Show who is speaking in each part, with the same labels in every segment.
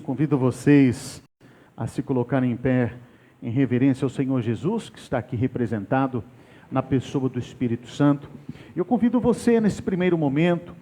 Speaker 1: Convido vocês a se colocarem em pé em reverência ao Senhor Jesus, que está aqui representado na pessoa do Espírito Santo. Eu convido você nesse primeiro momento,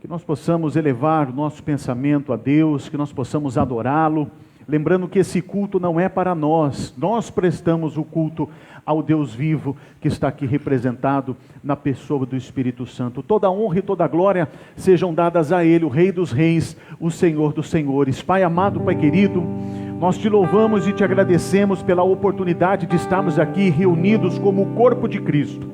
Speaker 1: que nós possamos elevar o nosso pensamento a Deus, que nós possamos adorá-lo, lembrando que esse culto não é para nós, nós prestamos o culto ao Deus vivo, que está aqui representado na pessoa do Espírito Santo. Toda honra e toda glória sejam dadas a Ele, o Rei dos Reis, o Senhor dos Senhores. Pai amado, Pai querido, nós te louvamos e te agradecemos pela oportunidade de estarmos aqui reunidos como o corpo de Cristo.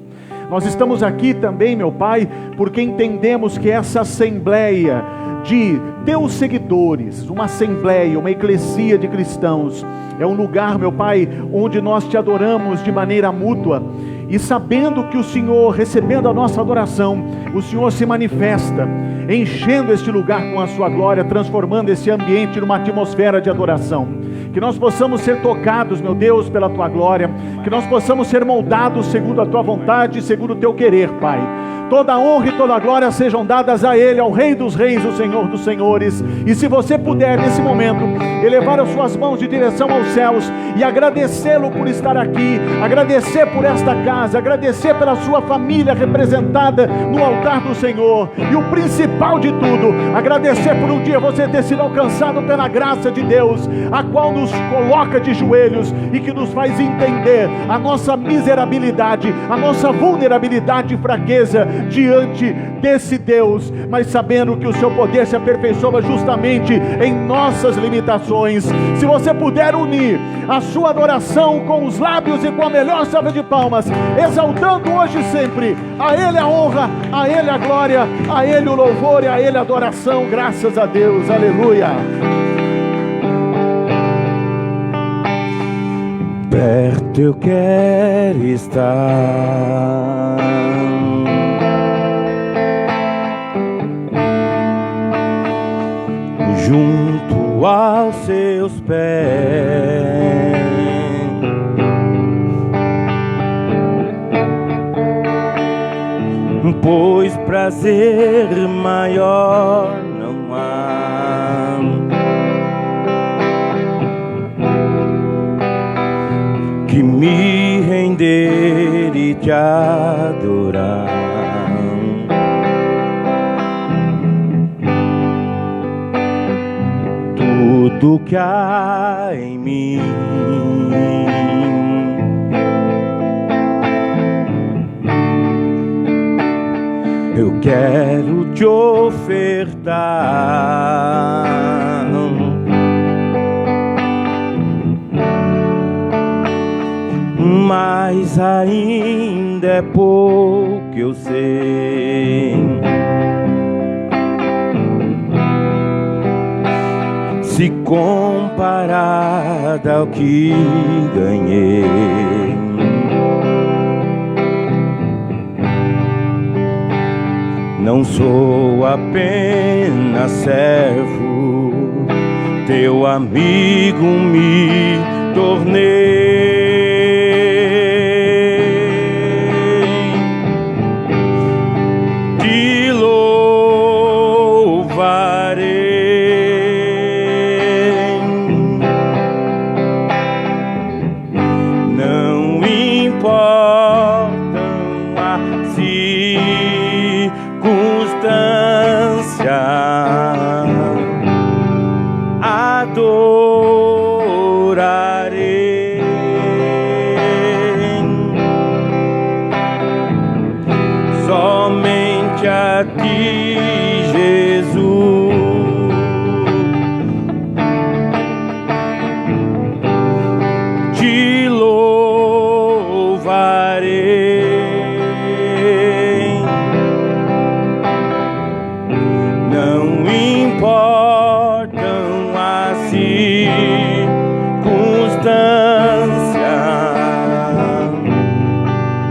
Speaker 1: Nós estamos aqui também, meu Pai, porque entendemos que essa assembleia de teus seguidores, uma assembleia, uma eclesia de cristãos, é um lugar, meu Pai, onde nós te adoramos de maneira mútua, e sabendo que o Senhor, recebendo a nossa adoração, o Senhor se manifesta, enchendo este lugar com a sua glória, transformando esse ambiente numa atmosfera de adoração. Que nós possamos ser tocados, meu Deus, pela tua glória, que nós possamos ser moldados segundo a tua vontade, segundo o teu querer, Pai. Toda honra e toda glória sejam dadas a Ele, ao Rei dos Reis, o Senhor dos Senhores. E se você puder, nesse momento, elevar as suas mãos de direção aos céus e agradecê-lo por estar aqui, agradecer por esta casa, agradecer pela sua família representada no altar do Senhor. E o principal de tudo, agradecer por um dia você ter sido alcançado pela graça de Deus, a qual nos coloca de joelhos e que nos faz entender a nossa miserabilidade, a nossa vulnerabilidade e fraqueza diante desse Deus, mas sabendo que o seu poder se aperfeiçoa justamente em nossas limitações. Se você puder unir a sua adoração com os lábios e com a melhor salva de palmas, exaltando hoje e sempre a Ele a honra, a Ele a glória, a Ele o louvor e a Ele a adoração. Graças a Deus, aleluia.
Speaker 2: Perto eu quero estar, junto aos seus pés, pois prazer maior não há que me render e te adorar. Tudo que há em mim eu quero te ofertar. Mas ainda é pouco, eu sei. Se comparada ao que ganhei, não sou apenas servo, teu amigo me tornei. Te louvarei. Adorarei somente a ti, Jesus. Te louvarei, não importam as circunstâncias,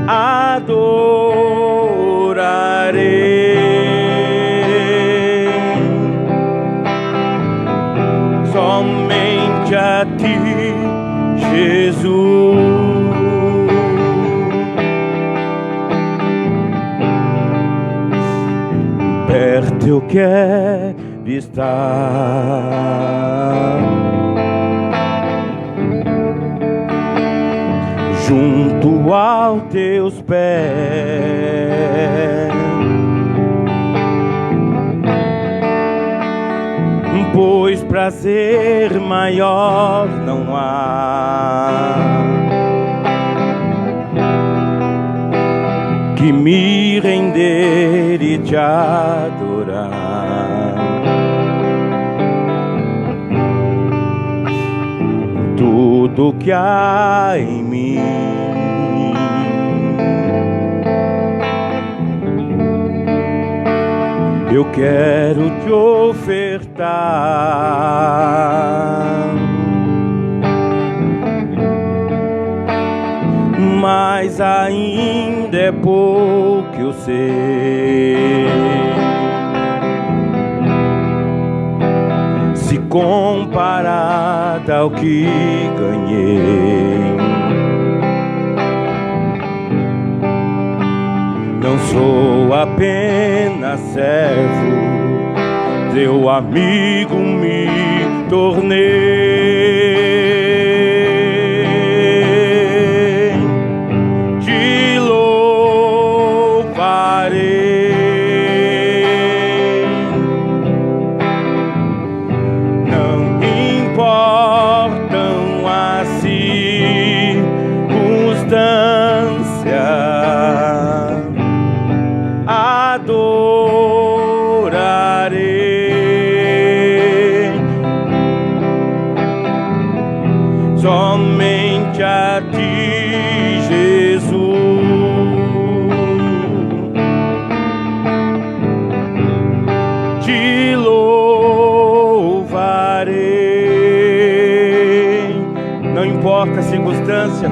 Speaker 2: adorarei somente a ti, Jesus. Perto eu quero estar. junto aos teus pés, pois prazer maior não há que me render e te adorar. Tudo que há em mim eu quero te ofertar, mas ainda é pouco eu sei, se comparada ao que ganhei. Não sou apenas servo, teu amigo me tornei. Te louvarei, não importam as circunstâncias, adorarei somente a ti, Jesus. Te louvarei, não importa a circunstância,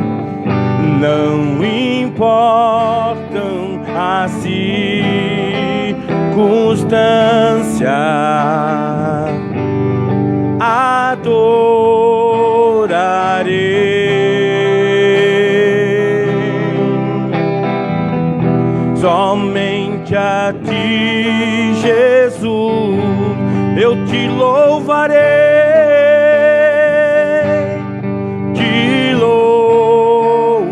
Speaker 2: não importam as circunstância, adorarei somente a ti, Jesus. Eu te louvarei, te louvarei,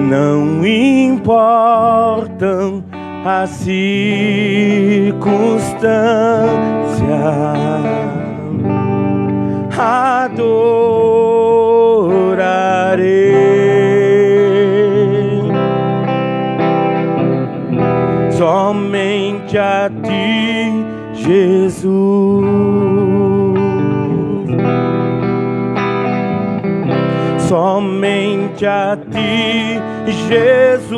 Speaker 2: não importam as circunstâncias, adorarei somente a ti, Jesus. Somente a ti, Jesus.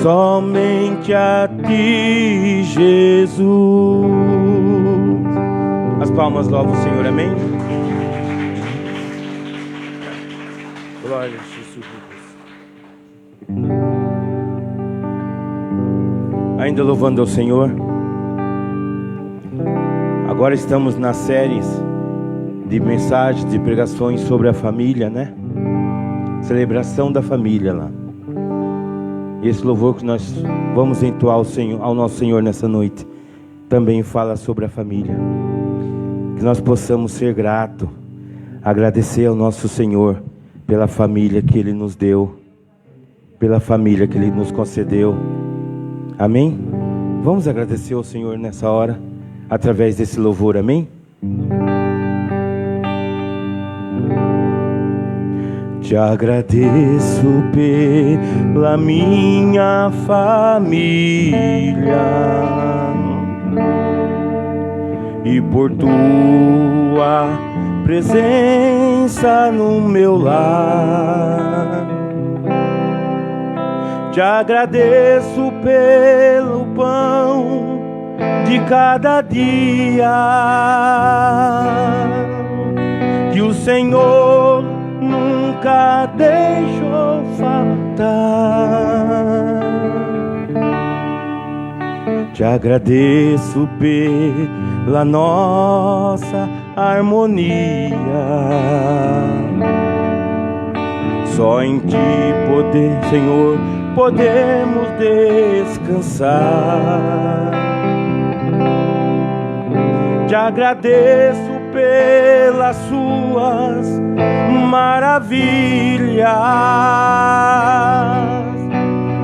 Speaker 2: Somente a ti, Jesus. As palmas louvam o Senhor, amém? Glória a Jesus. Ainda louvando ao Senhor. Agora estamos nas séries de mensagens, de pregações sobre a família, né? Celebração da família lá. E esse louvor que nós vamos entoar ao nosso Senhor nessa noite também fala sobre a família. Que nós possamos ser gratos, agradecer ao nosso Senhor pela família que Ele nos deu, pela família que Ele nos concedeu. Amém? Vamos agradecer ao Senhor nessa hora, através desse louvor, amém? Te agradeço pela minha família e por tua presença no meu lar. Te agradeço pelo pão de cada dia que o Senhor nunca deixou faltar. Te agradeço pela nossa harmonia. Só em ti, Senhor, podemos descansar. Te agradeço pelas suas maravilhas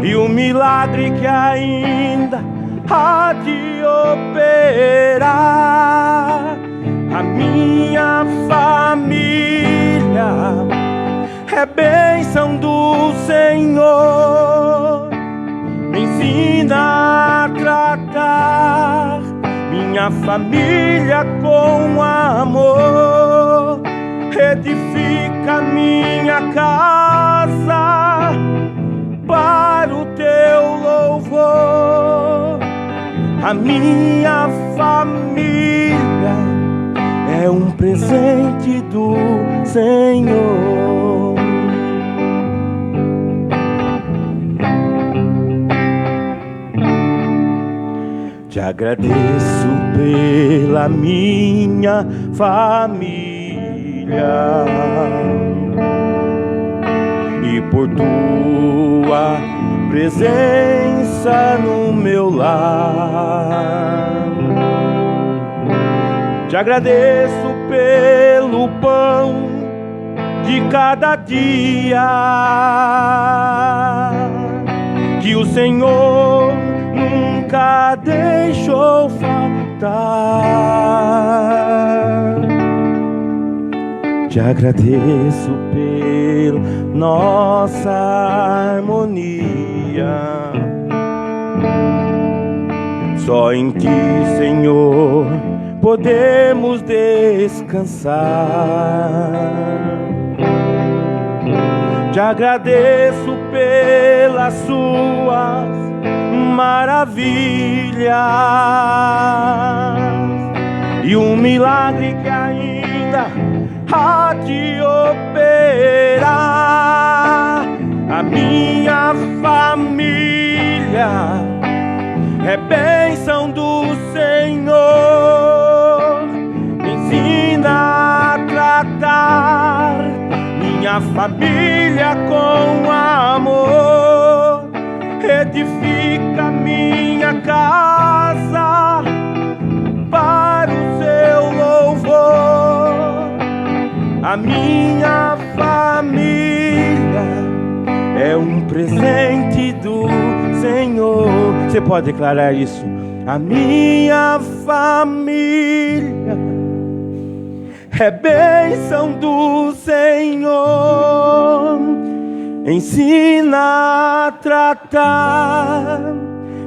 Speaker 2: e o milagre que ainda há de operar. A minha família é bênção do Senhor. Me ensina a tratar minha família com amor. Edifica minha casa para o teu louvor. A minha família é um presente do Senhor. Te agradeço pela minha família e por tua presença no meu lar. Te agradeço pelo pão de cada dia que o Senhor nunca deixou faltar. Te agradeço pela nossa harmonia. Só em ti, Senhor, podemos descansar. Te agradeço pelas suas maravilhas e um milagre que ainda há de operar. A minha família é bênção do Senhor. Me ensina a tratar minha família com amor. Edifica minha casa para o seu louvor. A minha família é um presente do Senhor. Você pode declarar isso? A minha família é bênção do Senhor. Ensina a tratar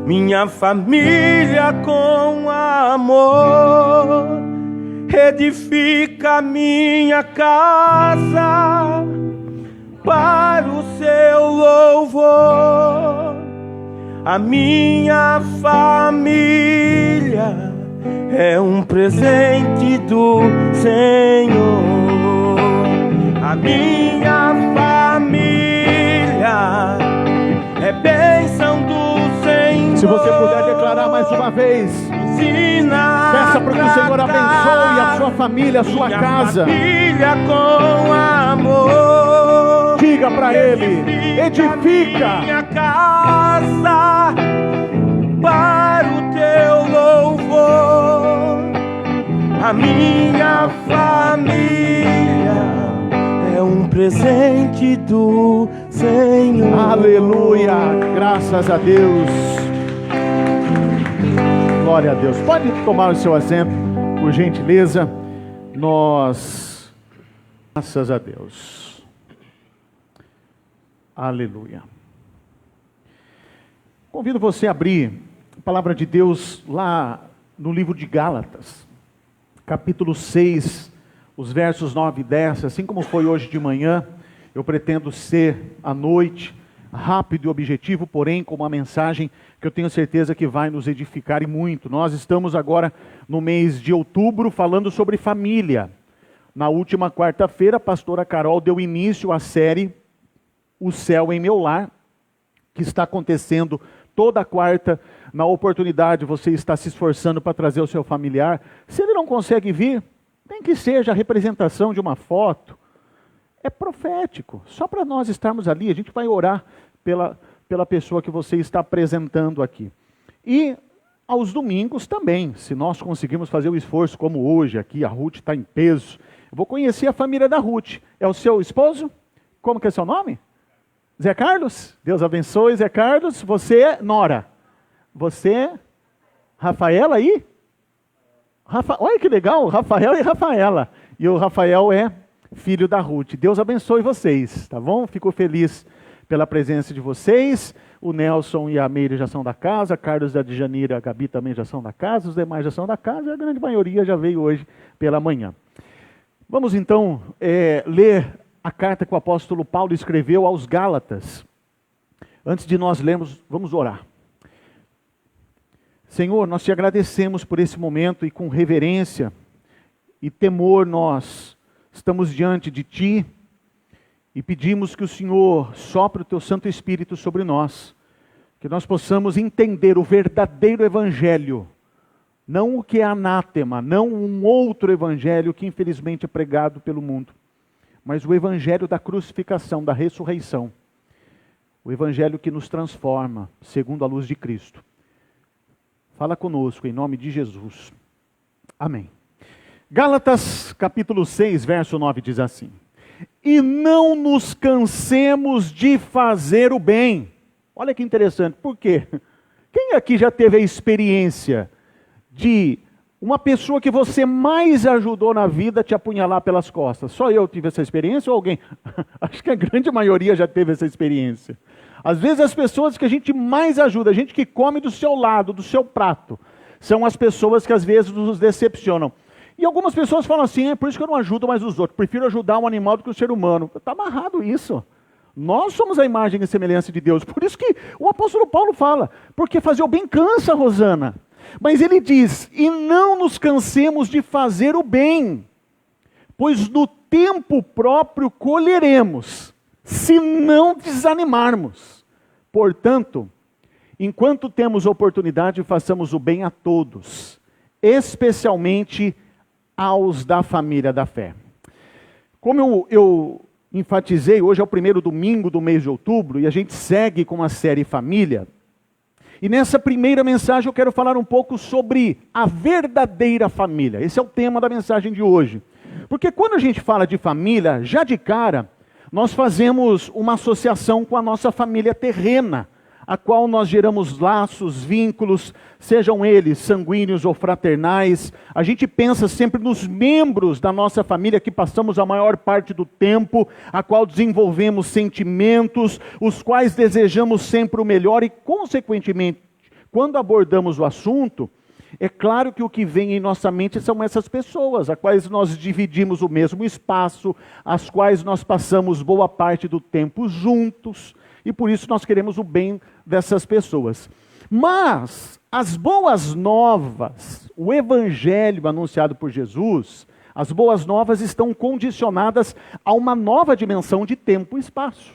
Speaker 2: minha família com amor. Edifica minha casa para o seu louvor. A minha família é um presente do Senhor. A minha família é bênção do Senhor.
Speaker 1: Se você puder declarar mais uma vez, peça para que o Senhor abençoe a sua família, a sua casa.
Speaker 2: Família com amor.
Speaker 1: Diga para Ele: edifica
Speaker 2: minha casa para o teu louvor. A minha família é um presente do Senhor.
Speaker 1: Aleluia, graças a Deus. Glória a Deus. Pode tomar o seu assento, por gentileza. Graças a Deus. Aleluia. Convido você a abrir a palavra de Deus lá no livro de Gálatas, capítulo 6, os versos 9 e 10, assim como foi hoje de manhã. Eu pretendo ser à noite rápido e objetivo, porém com uma mensagem que eu tenho certeza que vai nos edificar e muito. Nós estamos agora no mês de outubro falando sobre família. Na última quarta-feira, a pastora Carol deu início à série O Céu em Meu Lar, que está acontecendo toda quarta. Na oportunidade você está se esforçando para trazer o seu familiar. Se ele não consegue vir, nem que seja a representação de uma foto. É profético, só para nós estarmos ali. A gente vai orar pela pessoa que você está apresentando aqui. E aos domingos também. Se nós conseguirmos fazer o esforço como hoje aqui, a Ruth está em peso. Eu vou conhecer a família da Ruth. É o seu esposo? Como que é seu nome? Zé Carlos? Deus abençoe, Zé Carlos. Você é Nora. Você, Rafaela aí? Olha que legal, Rafael e Rafaela. E o Rafael é filho da Ruth. Deus abençoe vocês, tá bom? Fico feliz pela presença de vocês. O Nelson e a Meire já são da casa, a Carlos e a Djanira, a Gabi também já são da casa, os demais já são da casa, e a grande maioria já veio hoje pela manhã. Vamos então ler a carta que o apóstolo Paulo escreveu aos Gálatas. Antes de nós lermos, vamos orar. Senhor, nós te agradecemos por esse momento e com reverência e temor nós estamos diante de Ti e pedimos que o Senhor sopre o Teu Santo Espírito sobre nós, que nós possamos entender o verdadeiro Evangelho, não o que é anátema, não um outro Evangelho que infelizmente é pregado pelo mundo, mas o Evangelho da crucificação, da ressurreição, o Evangelho que nos transforma segundo a luz de Cristo. Fala conosco, em nome de Jesus. Amém. Gálatas, capítulo 6, verso 9, diz assim: E não nos cansemos de fazer o bem. Olha que interessante, por quê? Quem aqui já teve a experiência de uma pessoa que você mais ajudou na vida te apunhalar pelas costas? Só eu tive essa experiência ou alguém? Acho que a grande maioria já teve essa experiência. Às vezes as pessoas que a gente mais ajuda, a gente que come do seu lado, do seu prato, são as pessoas que às vezes nos decepcionam. E algumas pessoas falam assim, é por isso que eu não ajudo mais os outros, prefiro ajudar um animal do que o ser humano. Está amarrado isso. Nós somos a imagem e semelhança de Deus. Por isso que o apóstolo Paulo fala, porque fazer o bem cansa, Rosana. Mas ele diz, e não nos cansemos de fazer o bem, pois no tempo próprio colheremos, se não desanimarmos. Portanto, enquanto temos oportunidade, façamos o bem a todos, especialmente aos da família da fé. Como eu enfatizei, hoje é o primeiro domingo do mês de outubro, e a gente segue com a série Família. E nessa primeira mensagem eu quero falar um pouco sobre a verdadeira família. Esse é o tema da mensagem de hoje. Porque quando a gente fala de família, já de cara, nós fazemos uma associação com a nossa família terrena, a qual nós geramos laços, vínculos, sejam eles sanguíneos ou fraternais. A gente pensa sempre nos membros da nossa família que passamos a maior parte do tempo, a qual desenvolvemos sentimentos, os quais desejamos sempre o melhor e, consequentemente, quando abordamos o assunto, é claro que o que vem em nossa mente são essas pessoas, as quais nós dividimos o mesmo espaço, as quais nós passamos boa parte do tempo juntos, e por isso nós queremos o bem dessas pessoas. Mas as boas novas, o evangelho anunciado por Jesus, as boas novas estão condicionadas a uma nova dimensão de tempo e espaço.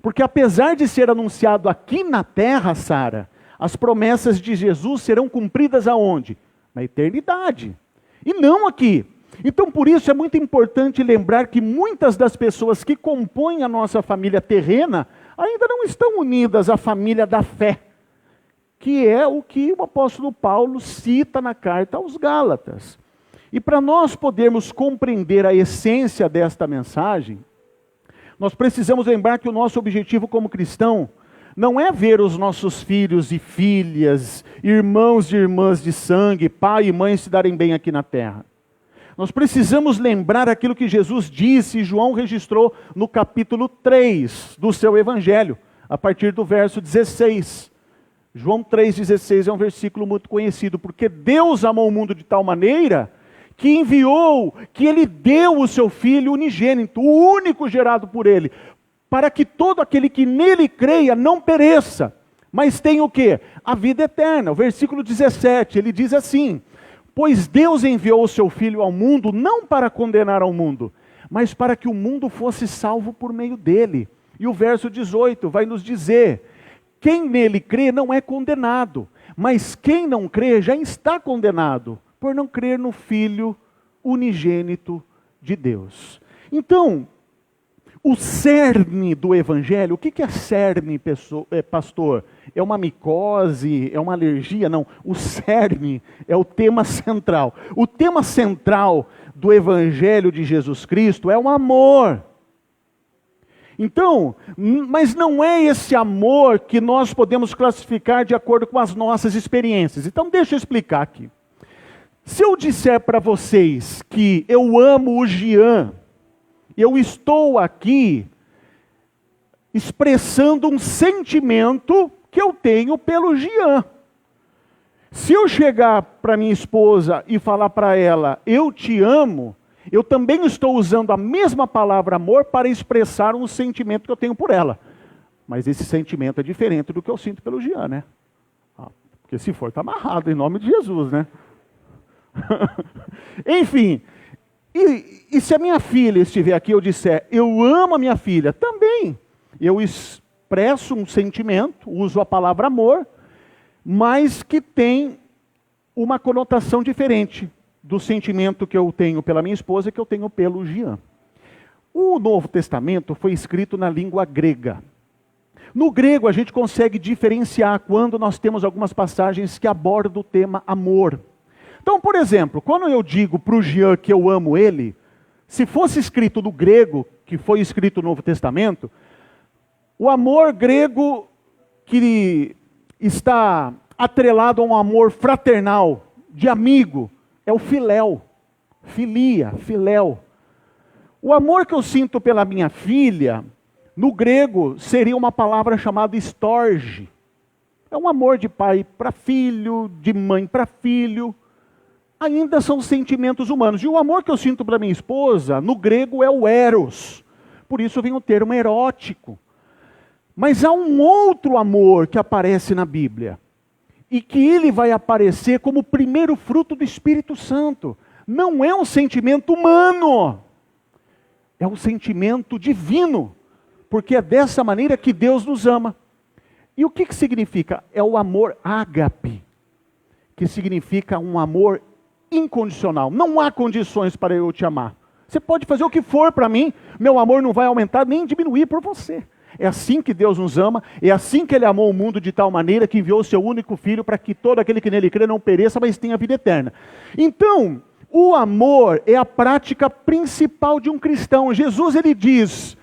Speaker 1: Porque apesar de ser anunciado aqui na terra, Sara, as promessas de Jesus serão cumpridas aonde? Na eternidade. E não aqui. Então por isso é muito importante lembrar que muitas das pessoas que compõem a nossa família terrena ainda não estão unidas à família da fé, que é o que o apóstolo Paulo cita na carta aos Gálatas. E para nós podermos compreender a essência desta mensagem, nós precisamos lembrar que o nosso objetivo como cristão não é ver os nossos filhos e filhas, irmãos e irmãs de sangue, pai e mãe se darem bem aqui na terra. Nós precisamos lembrar aquilo que Jesus disse e João registrou no capítulo 3 do seu evangelho, a partir do verso 16. João 3,16 é um versículo muito conhecido, porque Deus amou o mundo de tal maneira que enviou, que Ele deu o seu Filho unigênito, o único gerado por Ele, para que todo aquele que nele creia não pereça, mas tenha o quê? A vida eterna. O versículo 17, ele diz assim: pois Deus enviou o seu Filho ao mundo, não para condenar ao mundo, mas para que o mundo fosse salvo por meio dele. E o verso 18 vai nos dizer: quem nele crê não é condenado, mas quem não crê já está condenado, por não crer no Filho unigênito de Deus. Então, O cerne do Evangelho, o que é cerne, pastor? É uma micose? É uma alergia? Não, o cerne é o tema central. O tema central do Evangelho de Jesus Cristo é o amor. Então, mas não é esse amor que nós podemos classificar de acordo com as nossas experiências. Então deixa eu explicar aqui. Se eu disser para vocês que eu amo o Jean, eu estou aqui expressando um sentimento que eu tenho pelo Jean. Se eu chegar para minha esposa e falar para ela, eu te amo, eu também estou usando a mesma palavra amor para expressar um sentimento que eu tenho por ela. Mas esse sentimento é diferente do que eu sinto pelo Jean, né? Porque se for, está amarrado em nome de Jesus, né? Enfim, e se a minha filha estiver aqui e eu disser, eu amo a minha filha, também eu expresso um sentimento, uso a palavra amor, mas que tem uma conotação diferente do sentimento que eu tenho pela minha esposa e que eu tenho pelo Jean. O Novo Testamento foi escrito na língua grega. No grego a gente consegue diferenciar quando nós temos algumas passagens que abordam o tema amor. Então, por exemplo, quando eu digo para o Jean que eu amo ele, se fosse escrito no grego, que foi escrito no Novo Testamento, o amor grego que está atrelado a um amor fraternal, de amigo, é o filéu, filia, filéu. O amor que eu sinto pela minha filha, no grego, seria uma palavra chamada storge. É um amor de pai para filho, de mãe para filho. Ainda são sentimentos humanos. E o amor que eu sinto para minha esposa, no grego, é o eros. Por isso vem o termo erótico. Mas há um outro amor que aparece na Bíblia. E que ele vai aparecer como o primeiro fruto do Espírito Santo. Não é um sentimento humano. É um sentimento divino. Porque é dessa maneira que Deus nos ama. E o que significa? É o amor ágape. Que significa um amor incondicional. Não há condições para eu te amar. Você pode fazer o que for para mim, meu amor não vai aumentar nem diminuir por você. É assim que Deus nos ama, é assim que Ele amou o mundo de tal maneira que enviou o seu único Filho para que todo aquele que nele crê não pereça, mas tenha vida eterna. Então, o amor é a prática principal de um cristão. Jesus, ele diz,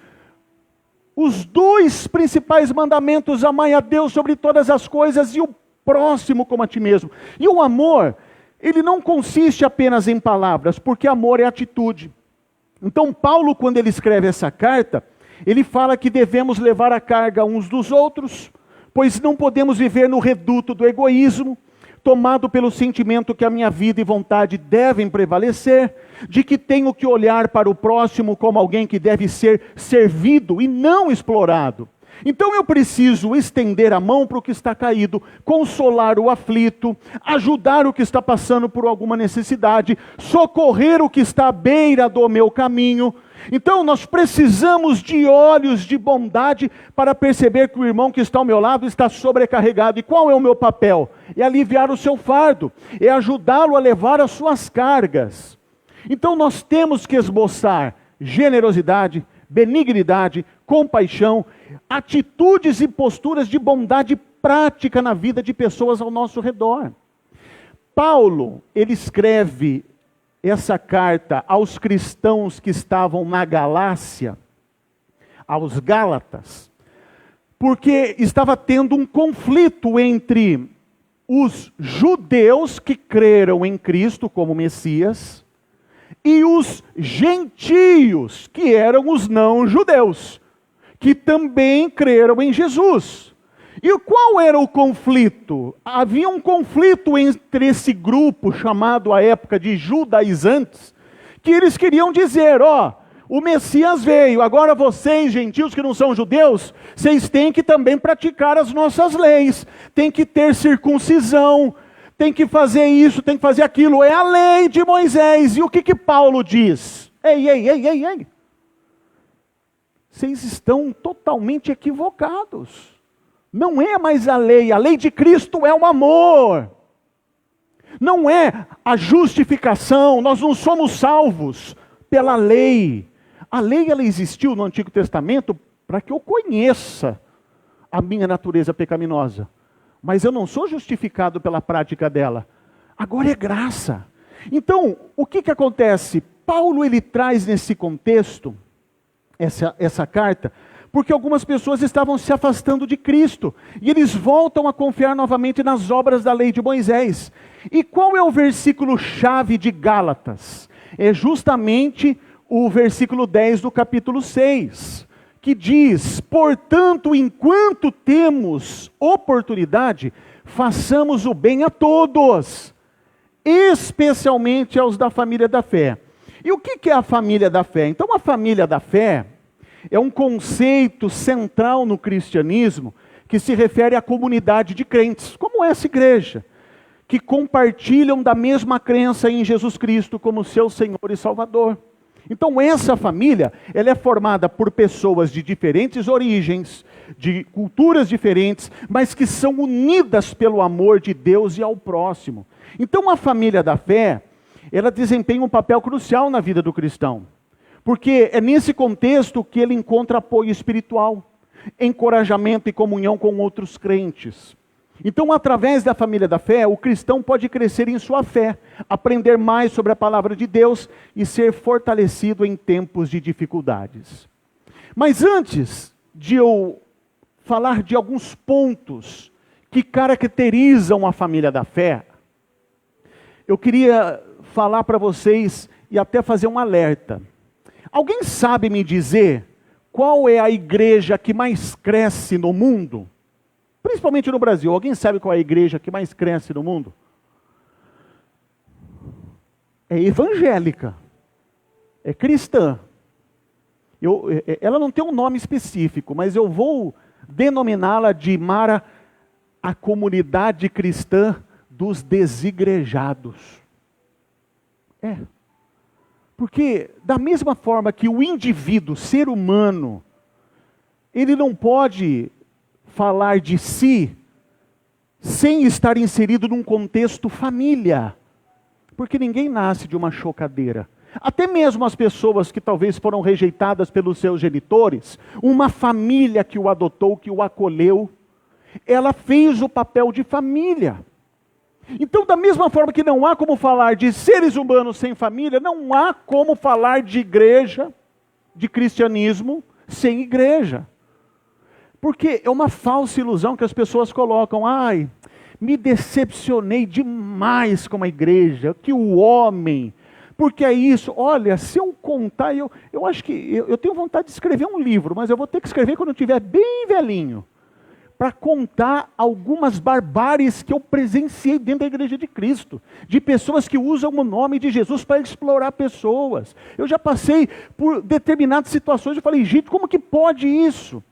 Speaker 1: os dois principais mandamentos, amai a Deus sobre todas as coisas e o próximo como a ti mesmo. E o amor, ele não consiste apenas em palavras, porque amor é atitude. Então Paulo, quando ele escreve essa carta, ele fala que devemos levar a carga uns dos outros, pois não podemos viver no reduto do egoísmo, tomado pelo sentimento que a minha vida e vontade devem prevalecer, de que tenho que olhar para o próximo como alguém que deve ser servido e não explorado. Então eu preciso estender a mão para o que está caído, consolar o aflito, ajudar o que está passando por alguma necessidade, socorrer o que está à beira do meu caminho. Então nós precisamos de olhos de bondade para perceber que o irmão que está ao meu lado está sobrecarregado. E qual é o meu papel? É aliviar o seu fardo, é ajudá-lo a levar as suas cargas. Então nós temos que esboçar generosidade, benignidade, compaixão, atitudes e posturas de bondade prática na vida de pessoas ao nosso redor. Paulo, ele escreve essa carta aos cristãos que estavam na Galácia, aos Gálatas, porque estava tendo um conflito entre os judeus que creram em Cristo como Messias e os gentios, que eram os não-judeus, que também creram em Jesus. E qual era o conflito? Havia um conflito entre esse grupo, chamado à época de judaizantes, que eles queriam dizer, o Messias veio, agora vocês, gentios que não são judeus, vocês têm que também praticar as nossas leis, têm que ter circuncisão, tem que fazer isso, tem que fazer aquilo, é a lei de Moisés. E o que Paulo diz? Ei, vocês estão totalmente equivocados. Não é mais a lei de Cristo é o amor. Não é a justificação, nós não somos salvos pela lei. A lei, ela existiu no Antigo Testamento para que eu conheça a minha natureza pecaminosa. Mas eu não sou justificado pela prática dela. Agora é graça. Então, o que acontece? Paulo, ele traz nesse contexto, essa carta, porque algumas pessoas estavam se afastando de Cristo. E eles voltam a confiar novamente nas obras da lei de Moisés. E qual é o versículo-chave de Gálatas? É justamente o versículo 10 do capítulo 6. Que diz: portanto, enquanto temos oportunidade, façamos o bem a todos, especialmente aos da família da fé. E o que é a família da fé? Então, a família da fé é um conceito central no cristianismo que se refere à comunidade de crentes, como essa igreja, que compartilham da mesma crença em Jesus Cristo como seu Senhor e Salvador. Então essa família, ela é formada por pessoas de diferentes origens, de culturas diferentes, mas que são unidas pelo amor de Deus e ao próximo. Então a família da fé, ela desempenha um papel crucial na vida do cristão. Porque é nesse contexto que ele encontra apoio espiritual, encorajamento e comunhão com outros crentes. Então, através da família da fé, o cristão pode crescer em sua fé, aprender mais sobre a palavra de Deus e ser fortalecido em tempos de dificuldades. Mas antes de eu falar de alguns pontos que caracterizam a família da fé, eu queria falar para vocês e até fazer um alerta. Alguém sabe me dizer qual é a igreja que mais cresce no mundo? Principalmente no Brasil. Alguém sabe qual é a igreja que mais cresce no mundo? É evangélica. É cristã. Ela não tem um nome específico, mas eu vou denominá-la de Mara, a comunidade cristã dos desigrejados. Porque da mesma forma que o indivíduo, ser humano, ele não pode falar de si sem estar inserido num contexto família. Porque ninguém nasce de uma chocadeira. Até mesmo as pessoas que talvez foram rejeitadas pelos seus genitores, uma família que o adotou, que o acolheu, ela fez o papel de família. Então, da mesma forma que não há como falar de seres humanos sem família, não há como falar de igreja, de cristianismo, sem igreja. Porque é uma falsa ilusão que as pessoas colocam. Me decepcionei demais com a igreja, que o homem, porque é isso. Olha, se eu contar, eu acho que eu tenho vontade de escrever um livro, mas eu vou ter que escrever quando eu estiver bem velhinho, para contar algumas barbáries que eu presenciei dentro da igreja de Cristo, de pessoas que usam o nome de Jesus para explorar pessoas. Eu já passei por determinadas situações e falei, gente, como que pode isso?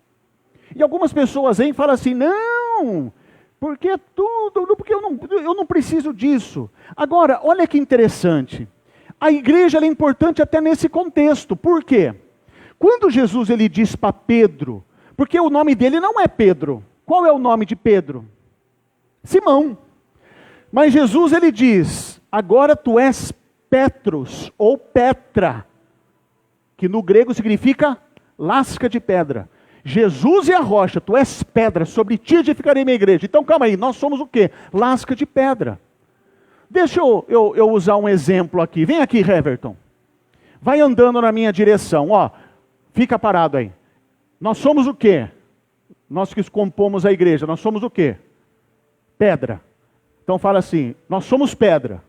Speaker 1: E algumas pessoas vêm e falam assim, não, porque é tudo, porque eu não preciso disso. Agora, olha que interessante, a igreja ela é importante até nesse contexto. Por quê? Quando Jesus ele diz para Pedro, porque o nome dele não é Pedro, qual é o nome de Pedro? Simão. Mas Jesus ele diz, agora tu és Petros, ou Petra, que no grego significa lasca de pedra. Jesus é a rocha, tu és pedra, sobre ti edificarei minha igreja. Então calma aí, nós somos o quê? Lasca de pedra. Deixa eu usar um exemplo aqui. Vem aqui, Heverton. Vai andando na minha direção, fica parado aí. Nós somos o quê? Nós que compomos a igreja, nós somos o quê? Pedra. Então fala assim, nós somos pedra.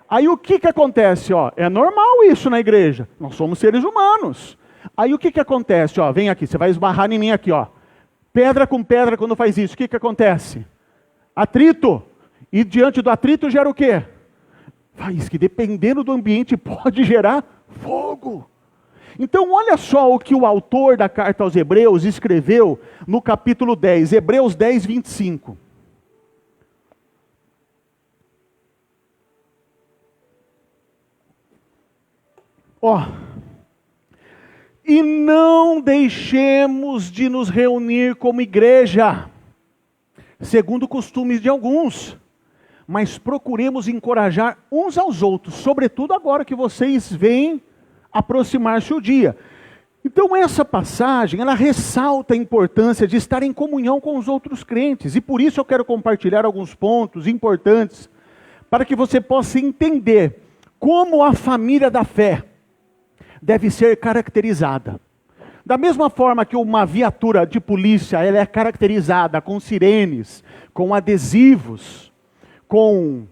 Speaker 1: Aí o que acontece? É normal isso na igreja. Nós somos seres humanos. Aí o que acontece? Vem aqui, você vai esbarrar em mim aqui, Pedra com pedra, quando faz isso, o que acontece? Atrito. E diante do atrito gera o quê? Isso que dependendo do ambiente pode gerar fogo. Então olha só o que o autor da carta aos Hebreus escreveu no capítulo 10, Hebreus 10, 25. E não deixemos de nos reunir como igreja, segundo costumes de alguns, mas procuremos encorajar uns aos outros, sobretudo agora que vocês veem aproximar-se o dia. Então essa passagem, ela ressalta a importância de estar em comunhão com os outros crentes. E por isso eu quero compartilhar alguns pontos importantes para que você possa entender como a família da fé deve ser caracterizada. Da mesma forma que uma viatura de polícia, ela é caracterizada com sirenes, com adesivos, com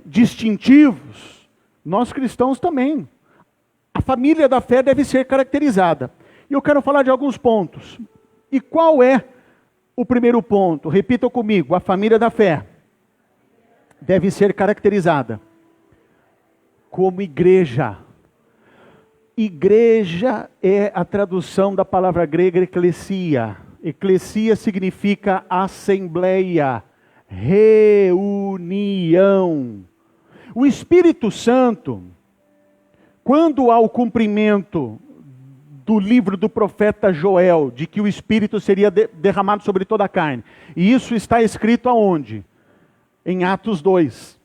Speaker 1: distintivos, nós cristãos também. A família da fé deve ser caracterizada. E eu quero falar de alguns pontos. E qual é o primeiro ponto? Repitam comigo, a família da fé deve ser caracterizada como igreja. Igreja é a tradução da palavra grega eclesia. Eclesia significa assembleia, reunião. O Espírito Santo, quando há o cumprimento do livro do profeta Joel, de que o Espírito seria derramado sobre toda a carne, e isso está escrito aonde? Em Atos 2,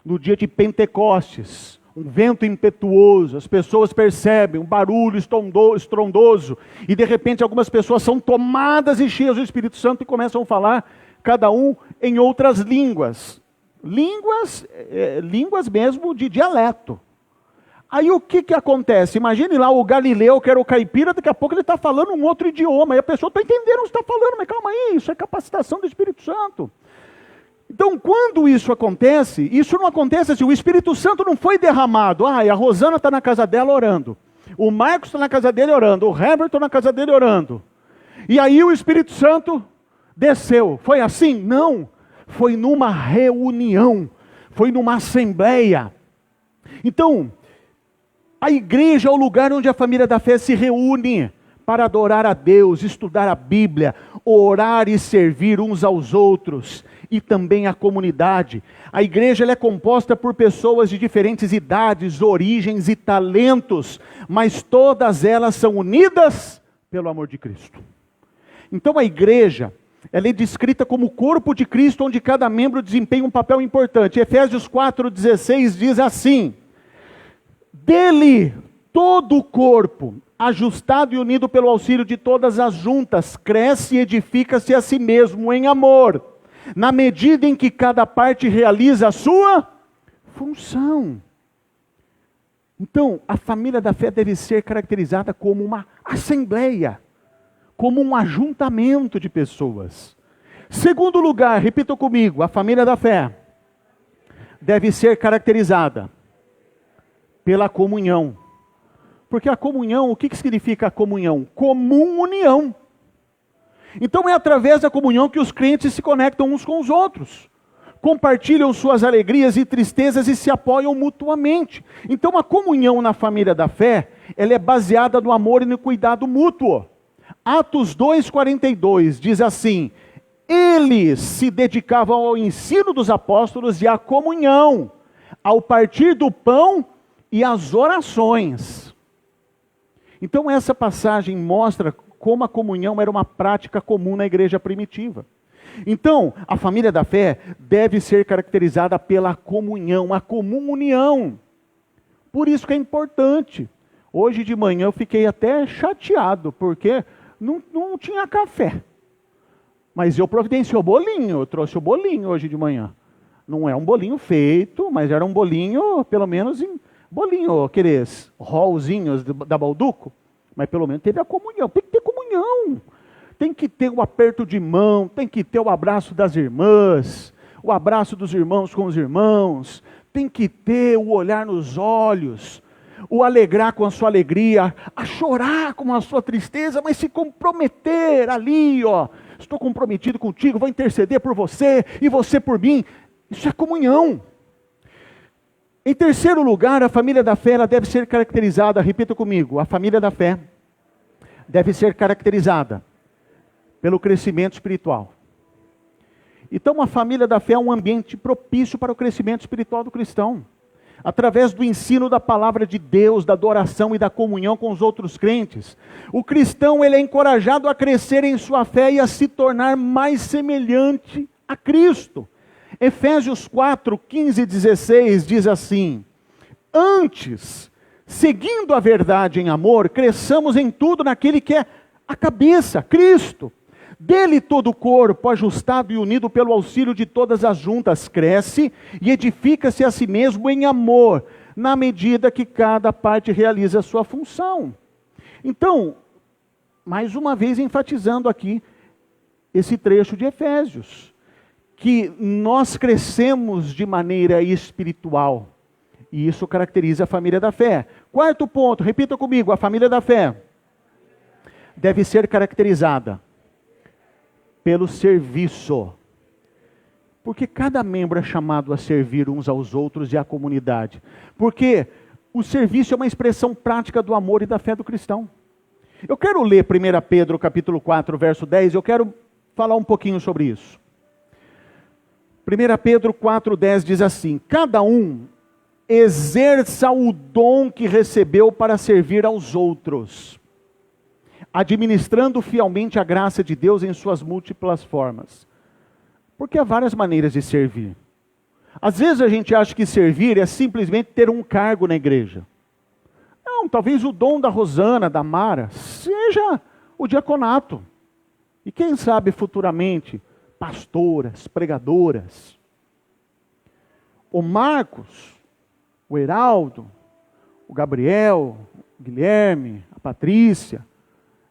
Speaker 1: no dia de Pentecostes. Um vento impetuoso, as pessoas percebem um barulho estrondoso, e de repente algumas pessoas são tomadas e cheias do Espírito Santo e começam a falar, cada um em outras línguas. Línguas mesmo de dialeto. Aí o que acontece? Imagine lá o Galileu, que era o caipira, daqui a pouco ele está falando um outro idioma, e a pessoa está entendendo o que está falando, mas calma aí, isso é capacitação do Espírito Santo. Então, quando isso não acontece assim, o Espírito Santo não foi derramado. A Rosana está na casa dela orando, o Marcos está na casa dele orando, o Herbert está na casa dele orando. E aí o Espírito Santo desceu. Foi assim? Não. Foi numa reunião, foi numa assembleia. Então, a igreja é o lugar onde a família da fé se reúne para adorar a Deus, estudar a Bíblia, orar e servir uns aos outros, e também a comunidade. A igreja ela é composta por pessoas de diferentes idades, origens e talentos, mas todas elas são unidas pelo amor de Cristo. Então a igreja, ela é descrita como o corpo de Cristo, onde cada membro desempenha um papel importante. Efésios 4,16 diz assim: dele todo o corpo, ajustado e unido pelo auxílio de todas as juntas, cresce e edifica-se a si mesmo em amor, na medida em que cada parte realiza a sua função. Então, a família da fé deve ser caracterizada como uma assembleia, como um ajuntamento de pessoas. Segundo lugar, repitam comigo, a família da fé deve ser caracterizada pela comunhão. Porque a comunhão, o que significa a comunhão? Comum união. Então é através da comunhão que os crentes se conectam uns com os outros, compartilham suas alegrias e tristezas e se apoiam mutuamente. Então a comunhão na família da fé, ela é baseada no amor e no cuidado mútuo. Atos 2,42 diz assim: eles se dedicavam ao ensino dos apóstolos e à comunhão, ao partir do pão e às orações. Então essa passagem mostra como a comunhão era uma prática comum na igreja primitiva. Então, a família da fé deve ser caracterizada pela comunhão, a comum união. Por isso que é importante. Hoje de manhã eu fiquei até chateado, porque não tinha café. Mas eu providenciei o bolinho, eu trouxe o bolinho hoje de manhã. Não é um bolinho feito, mas era um bolinho, pelo menos, bolinho, aqueles rollzinhos da Balduco. Mas pelo menos teve a comunhão. Tem que ter comunhão. Tem que ter o aperto de mão, tem que ter o abraço das irmãs, o abraço dos irmãos com os irmãos, tem que ter o olhar nos olhos, o alegrar com a sua alegria, a chorar com a sua tristeza, mas se comprometer ali, estou comprometido contigo, vou interceder por você e você por mim. Isso é comunhão. Em terceiro lugar, a família da fé ela deve ser caracterizada, repita comigo, a família da fé deve ser caracterizada pelo crescimento espiritual. Então a família da fé é um ambiente propício para o crescimento espiritual do cristão. Através do ensino da palavra de Deus, da adoração e da comunhão com os outros crentes, o cristão ele é encorajado a crescer em sua fé e a se tornar mais semelhante a Cristo. Efésios 4, 15 e 16 diz assim: antes, seguindo a verdade em amor, cresçamos em tudo naquele que é a cabeça, Cristo. Dele todo o corpo, ajustado e unido pelo auxílio de todas as juntas, cresce e edifica-se a si mesmo em amor, na medida que cada parte realiza a sua função. Então, mais uma vez enfatizando aqui esse trecho de Efésios, que nós crescemos de maneira espiritual, e isso caracteriza a família da fé. Quarto ponto, repita comigo, a família da fé deve ser caracterizada pelo serviço. Porque cada membro é chamado a servir uns aos outros e à comunidade. Porque o serviço é uma expressão prática do amor e da fé do cristão. Eu quero ler 1 Pedro capítulo 4, verso 10, eu quero falar um pouquinho sobre isso. 1 Pedro 4,10 diz assim: cada um exerça o dom que recebeu para servir aos outros, administrando fielmente a graça de Deus em suas múltiplas formas. Porque há várias maneiras de servir. Às vezes a gente acha que servir é simplesmente ter um cargo na igreja. Não, talvez o dom da Rosana, da Mara, seja o diaconato. E quem sabe futuramente, pastoras, pregadoras. O Marcos, o Heraldo, o Gabriel, o Guilherme, a Patrícia,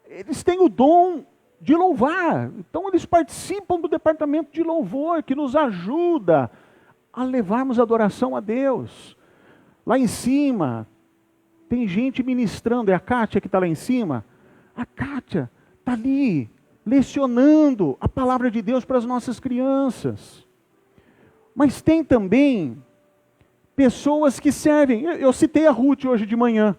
Speaker 1: eles têm o dom de louvar. Então eles participam do departamento de louvor, que nos ajuda a levarmos adoração a Deus. Lá em cima, tem gente ministrando, é a Kátia que está lá em cima. A Kátia está ali, lecionando a palavra de Deus para as nossas crianças. Mas tem também pessoas que servem. Eu citei a Ruth hoje de manhã.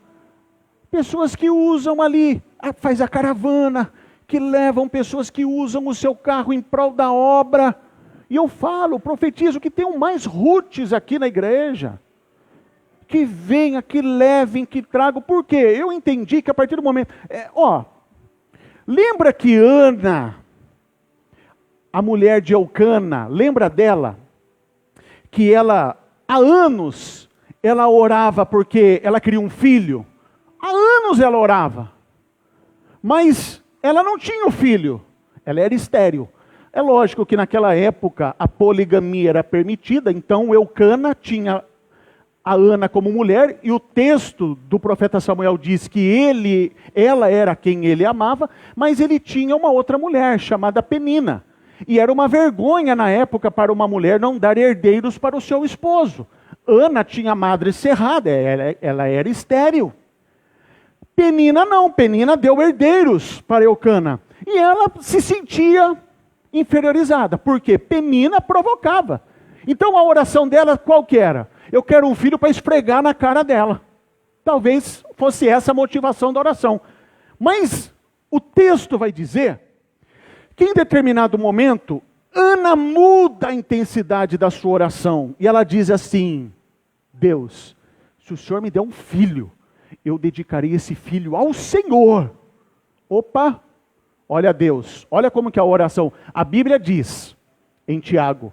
Speaker 1: Pessoas que usam ali, faz a caravana, que levam pessoas que usam o seu carro em prol da obra. E eu falo, profetizo que tenham mais Ruths aqui na igreja. Que venham, que levem, que tragam. Por quê? Eu entendi que a partir do momento... lembra que Ana, a mulher de Eucana, lembra dela? Que ela, há anos, ela orava porque ela queria um filho. Há anos ela orava. Mas ela não tinha o filho. Ela era estéril. É lógico que naquela época a poligamia era permitida, então Eucana tinha a Ana como mulher, e o texto do profeta Samuel diz que ela era quem ele amava, mas ele tinha uma outra mulher chamada Penina. E era uma vergonha na época para uma mulher não dar herdeiros para o seu esposo. Ana tinha a madre cerrada, ela era estéril. Penina não, Penina deu herdeiros para Eucana. E ela se sentia inferiorizada, porque Penina provocava. Então a oração dela qual que era? Eu quero um filho para esfregar na cara dela. Talvez fosse essa a motivação da oração. Mas o texto vai dizer que em determinado momento, Ana muda a intensidade da sua oração. E ela diz assim: Deus, se o Senhor me der um filho, eu dedicarei esse filho ao Senhor. Opa, olha Deus, olha como que é a oração. A Bíblia diz, em Tiago,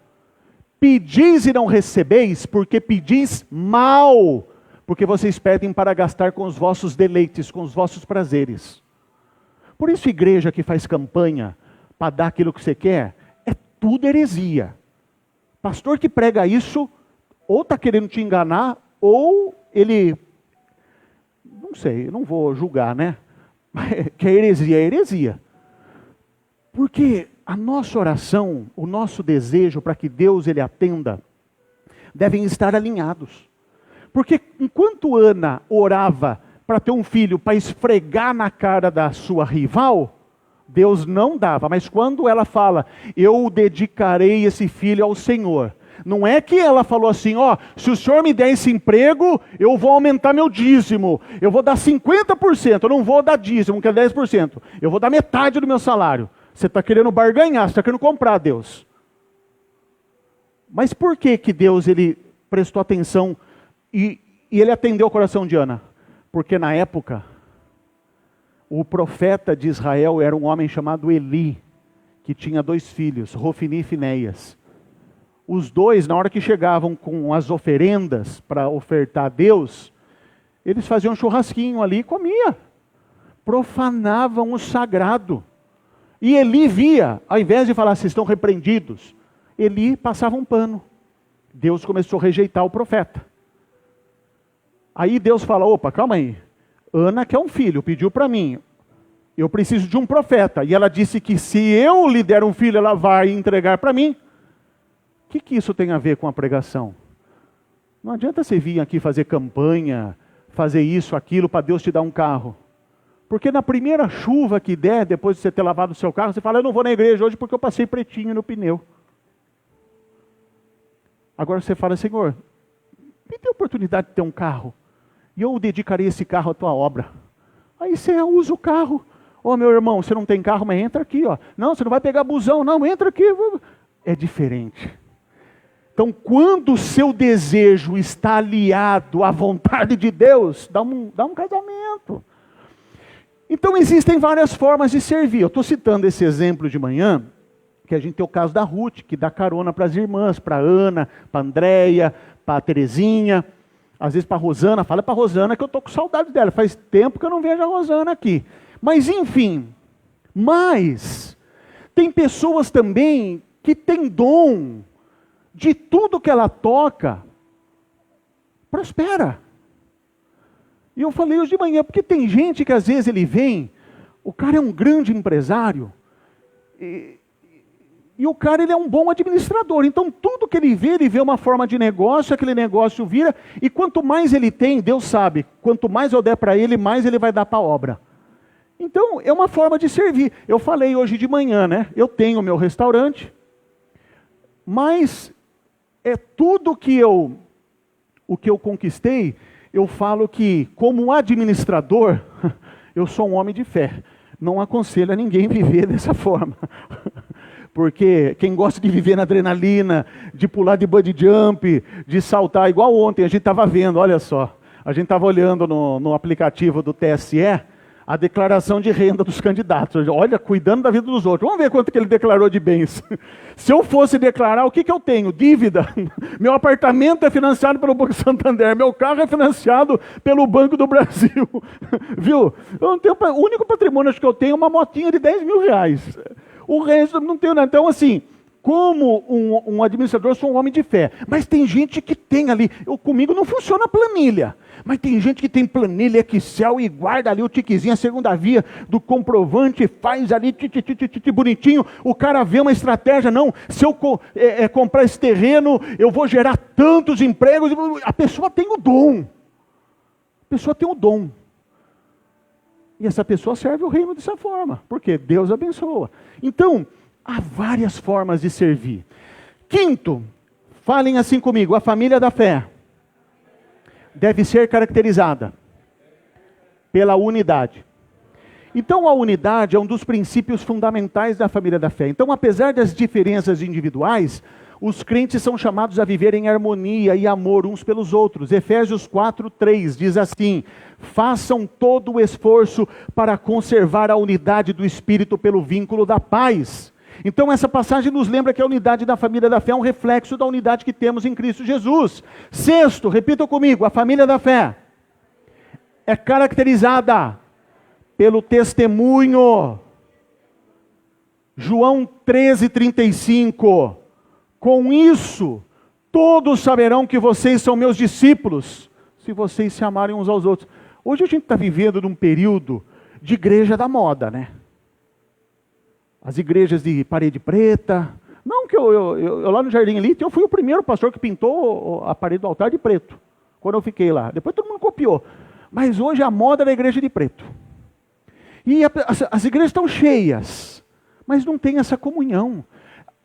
Speaker 1: pedis e não recebeis, porque pedis mal, porque vocês pedem para gastar com os vossos deleites, com os vossos prazeres. Por isso, igreja que faz campanha para dar aquilo que você quer, é tudo heresia. Pastor que prega isso, ou está querendo te enganar, ou ele, não sei, eu não vou julgar, né? Que é heresia. Porque a nossa oração, o nosso desejo para que Deus ele atenda, devem estar alinhados. Porque enquanto Ana orava para ter um filho, para esfregar na cara da sua rival, Deus não dava. Mas quando ela fala, eu dedicarei esse filho ao Senhor, não é que ela falou assim, se o Senhor me der esse emprego, eu vou aumentar meu dízimo, eu vou dar 50%, eu não vou dar dízimo, que é 10%, eu vou dar metade do meu salário. Você está querendo barganhar, você está querendo comprar Deus. Mas por que Deus ele prestou atenção e ele atendeu o coração de Ana? Porque na época, o profeta de Israel era um homem chamado Eli, que tinha 2 filhos, Rofini e Finéias. Os dois, na hora que chegavam com as oferendas para ofertar a Deus, Eles faziam um churrasquinho ali e comia. Profanavam o sagrado. E Eli via, ao invés de falar, vocês estão repreendidos, Eli passava um pano. Deus começou a rejeitar o profeta. Aí Deus fala, opa, calma aí. Ana quer um filho, pediu para mim. Eu preciso de um profeta. E ela disse que se eu lhe der um filho, ela vai entregar para mim. O que isso tem a ver com a pregação? Não adianta você vir aqui fazer campanha, fazer isso, aquilo, para Deus te dar um carro. Porque na primeira chuva que der, depois de você ter lavado o seu carro, você fala, eu não vou na igreja hoje porque eu passei pretinho no pneu. Agora você fala, Senhor, me dê a oportunidade de ter um carro. E eu dedicarei esse carro à tua obra. Aí você usa o carro. Ô meu irmão, você não tem carro, mas entra aqui. Ó. Não, você não vai pegar busão, não, entra aqui. É diferente. Então, quando o seu desejo está aliado à vontade de Deus, dá um casamento. Então, existem várias formas de servir. Eu estou citando esse exemplo de manhã, que a gente tem o caso da Ruth, que dá carona para as irmãs, para a Ana, para a Andréia, para a Terezinha, às vezes para a Rosana. Fala para a Rosana que eu estou com saudade dela. Faz tempo que eu não vejo a Rosana aqui. Mas, enfim, tem pessoas também que têm dom de tudo que ela toca, prospera. E eu falei hoje de manhã, porque tem gente que às vezes ele vem, o cara é um grande empresário, e o cara ele é um bom administrador, então tudo que ele vê uma forma de negócio, aquele negócio vira, e quanto mais ele tem, Deus sabe, quanto mais eu der para ele, mais ele vai dar para a obra. Então, é uma forma de servir. Eu falei hoje de manhã, né? Eu tenho o meu restaurante, mas é tudo o que eu conquistei, eu falo que, como administrador, eu sou um homem de fé. Não aconselho a ninguém viver dessa forma. Porque quem gosta de viver na adrenalina, de pular de bungee jump, de saltar, igual ontem, a gente estava vendo, olha só. A gente estava olhando no aplicativo do TSE, a declaração de renda dos candidatos. Olha, cuidando da vida dos outros. Vamos ver quanto que ele declarou de bens. Se eu fosse declarar, o que eu tenho? Dívida. Meu apartamento é financiado pelo Banco Santander. Meu carro é financiado pelo Banco do Brasil. Viu? Eu não tenho, o único patrimônio que eu tenho é uma motinha de 10 mil reais. O resto não tenho nada. Então, assim, como um administrador, eu sou um homem de fé. Mas tem gente que tem ali. Comigo não funciona a planilha. Mas tem gente que tem planilha Excel e guarda ali o tiquezinho, a segunda via do comprovante, faz ali bonitinho. O cara vê uma estratégia, não, se eu comprar esse terreno, eu vou gerar tantos empregos. A pessoa tem o dom. A pessoa tem o dom. E essa pessoa serve o reino dessa forma, porque Deus abençoa. Então, há várias formas de servir. Quinto, falem assim comigo, a família da fé deve ser caracterizada pela unidade. Então, a unidade é um dos princípios fundamentais da família da fé. Então, apesar das diferenças individuais, os crentes são chamados a viver em harmonia e amor uns pelos outros. Efésios 4:3 diz assim: façam todo o esforço para conservar a unidade do Espírito pelo vínculo da paz. Então essa passagem nos lembra que a unidade da família da fé é um reflexo da unidade que temos em Cristo Jesus. Sexto, repitam comigo, a família da fé é caracterizada pelo testemunho. João 13:35. Com isso, todos saberão que vocês são meus discípulos, se vocês se amarem uns aos outros. Hoje a gente está vivendo num período de igreja da moda, né? As igrejas de parede preta. Não que eu lá no Jardim Elite, eu fui o primeiro pastor que pintou a parede do altar de preto, quando eu fiquei lá. Depois todo mundo copiou. Mas hoje a moda é a igreja de preto. E as igrejas estão cheias, mas não tem essa comunhão.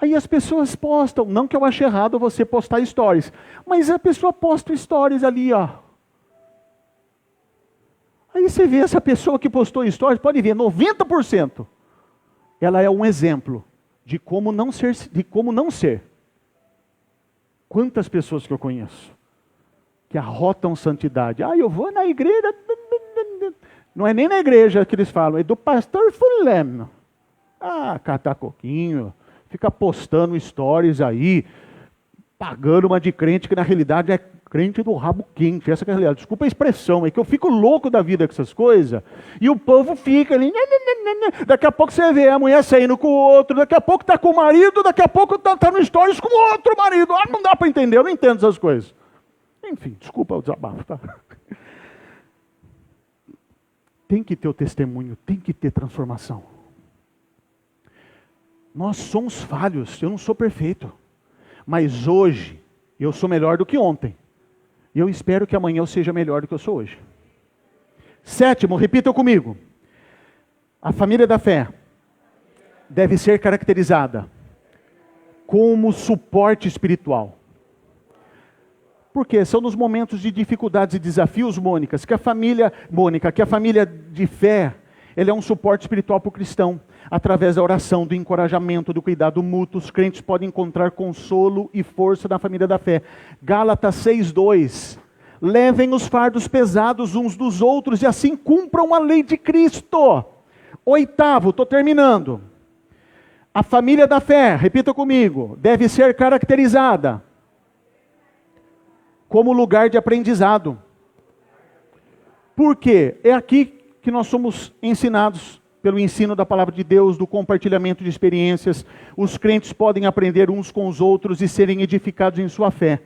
Speaker 1: Aí as pessoas postam, não que eu ache errado você postar stories, mas a pessoa posta stories ali, ó. Aí você vê essa pessoa que postou stories, pode ver, 90%. Ela é um exemplo de como não ser. Quantas pessoas que eu conheço que arrotam santidade. Eu vou na igreja. Não é nem na igreja que eles falam, é do pastor fulano. Catar coquinho, fica postando stories aí. pagando uma de crente que na realidade é crente do rabo quente. Essa que é a realidade. Desculpa a expressão, é que eu fico louco da vida com essas coisas. E o povo fica ali. Daqui a pouco você vê a mulher saindo com o outro. Daqui a pouco está com o marido. Daqui a pouco está no stories com o outro marido. Não dá para entender, eu não entendo essas coisas. Enfim, desculpa o desabafo, tá? Tem que ter o testemunho, tem que ter transformação. Nós somos falhos, eu não sou perfeito. Mas hoje, eu sou melhor do que ontem. E eu espero que amanhã eu seja melhor do que eu sou hoje. 7º, repita comigo. A família da fé deve ser caracterizada como suporte espiritual. Porque são nos momentos de dificuldades e desafios, Mônica, que a família de fé, ela é um suporte espiritual para o cristão. Através da oração, do encorajamento, do cuidado mútuo, os crentes podem encontrar consolo e força na família da fé. Gálatas 6:2. Levem os fardos pesados uns dos outros e assim cumpram a lei de Cristo. 8º, estou terminando. A família da fé, repita comigo, deve ser caracterizada como lugar de aprendizado. Por quê? É aqui que nós somos ensinados pelo ensino da palavra de Deus, do compartilhamento de experiências. Os crentes podem aprender uns com os outros e serem edificados em sua fé.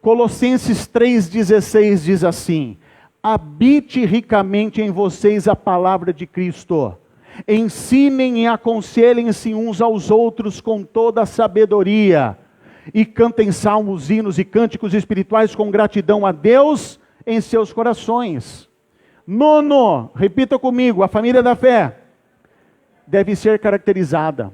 Speaker 1: Colossenses 3,16 diz assim: habite ricamente em vocês a palavra de Cristo. Ensinem e aconselhem-se uns aos outros com toda a sabedoria. E cantem salmos, hinos e cânticos espirituais com gratidão a Deus em seus corações. 9º, repita comigo, a família da fé deve ser caracterizada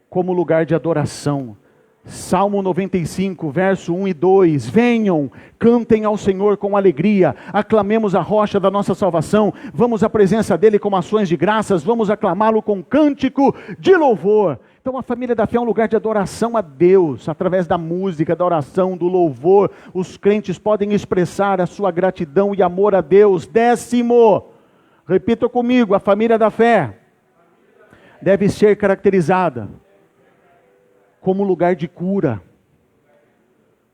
Speaker 1: como lugar de adoração. Salmo 95, verso 1 e 2. Venham, cantem ao Senhor com alegria, aclamemos a rocha da nossa salvação, vamos à presença dEle com ações de graças, vamos aclamá-lo com cântico de louvor. Então a família da fé é um lugar de adoração a Deus, através da música, da oração, do louvor. Os crentes podem expressar a sua gratidão e amor a Deus. 10º, repita comigo, a família da fé deve ser caracterizada como lugar de cura,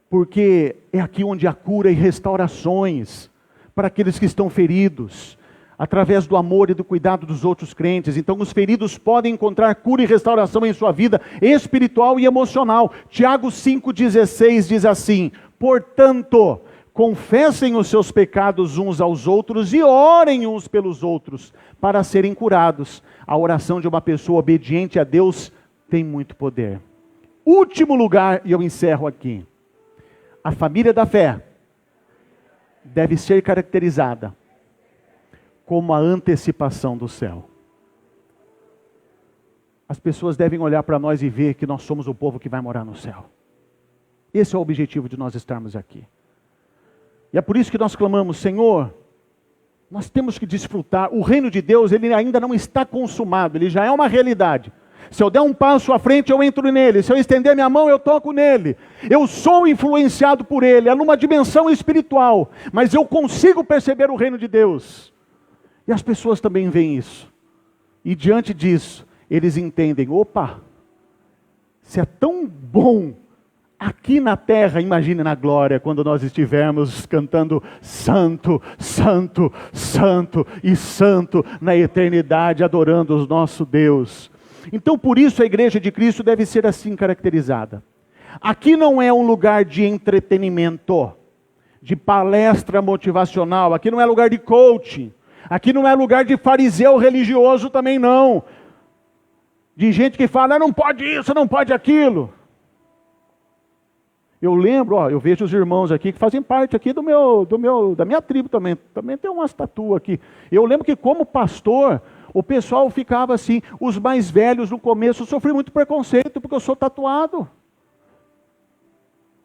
Speaker 1: porque é aqui onde há cura e restaurações para aqueles que estão feridos, através do amor e do cuidado dos outros crentes. Então os feridos podem encontrar cura e restauração em sua vida espiritual e emocional. Tiago 5,16 diz assim: portanto, confessem os seus pecados uns aos outros e orem uns pelos outros para serem curados. A oração de uma pessoa obediente a Deus tem muito poder. Último lugar, e eu encerro aqui. A família da fé deve ser caracterizada como a antecipação do céu. As pessoas devem olhar para nós e ver que nós somos o povo que vai morar no céu. Esse é o objetivo de nós estarmos aqui. E é por isso que nós clamamos: Senhor, nós temos que desfrutar. O reino de Deus, ele ainda não está consumado, ele já é uma realidade. Se eu der um passo à frente, eu entro nele. Se eu estender minha mão, eu toco nele. Eu sou influenciado por ele. É numa dimensão espiritual. Mas eu consigo perceber o reino de Deus. E as pessoas também veem isso. E diante disso, eles entendem: opa, se é tão bom aqui na terra, imagine na glória, quando nós estivermos cantando Santo, Santo, Santo e Santo na eternidade, adorando o nosso Deus. Então, por isso a igreja de Cristo deve ser assim caracterizada. Aqui não é um lugar de entretenimento, de palestra motivacional. Aqui não é lugar de coaching. Aqui não é lugar de fariseu religioso também não. De gente que fala: não pode isso, não pode aquilo. Eu lembro, eu vejo os irmãos aqui que fazem parte aqui da minha tribo também. Também tem umas tatuas aqui. Eu lembro que como pastor, o pessoal ficava assim, os mais velhos no começo, eu sofri muito preconceito porque eu sou tatuado.